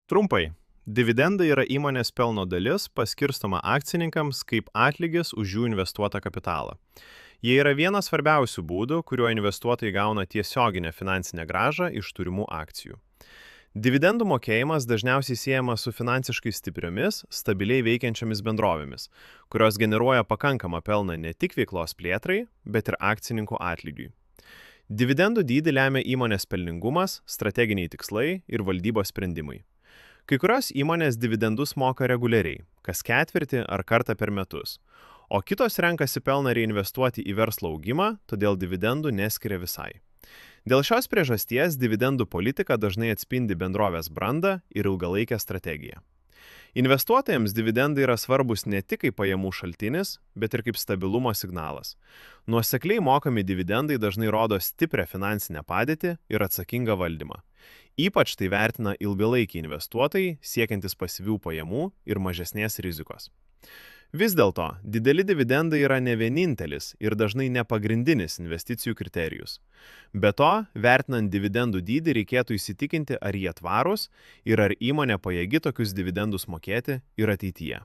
Trumpai. Dividendai yra įmonės pelno dalis paskirstoma akcininkams kaip atlygis už jų investuotą kapitalą. Jie yra vienas svarbiausių būdų, kuriuo investuotojai gauna tiesioginę finansinę grąžą iš turimų akcijų. Dividendų mokėjimas dažniausiai siejamas su finansiškai stipriomis, stabiliai veikiančiomis bendrovėmis, kurios generuoja pakankamą pelną ne tik veiklos plėtrai, bet ir akcininkų atlygiui. Dividendų dydį lemia įmonės pelningumas, strateginiai tikslai ir valdybos sprendimai. Kai kurios įmonės dividendus moka reguliariai, kas ketvirtį ar kartą per metus, o kitos renkasi pelną reinvestuoti į verslo augimą, todėl dividendų neskiria visai. Dėl šios priežasties dividendų politika dažnai atspindi bendrovės brandą ir ilgalaikę strategiją. Investuotojams dividendai yra svarbus ne tik kaip pajamų šaltinis, bet ir kaip stabilumo signalas. Nuosekliai mokami dividendai dažnai rodo stiprią finansinę padėtį ir atsakingą valdymą. Ypač tai vertina ilgalaikiai investuotojai, siekiantis pasyvių pajamų ir mažesnės rizikos. Vis dėlto, dideli dividendai yra ne vienintelis ir dažnai ne pagrindinis investicijų kriterijus. Be to, vertinant dividendų dydį reikėtų įsitikinti, ar jie tvarūs ir ar įmonė pajėgi tokius dividendus mokėti ir ateityje.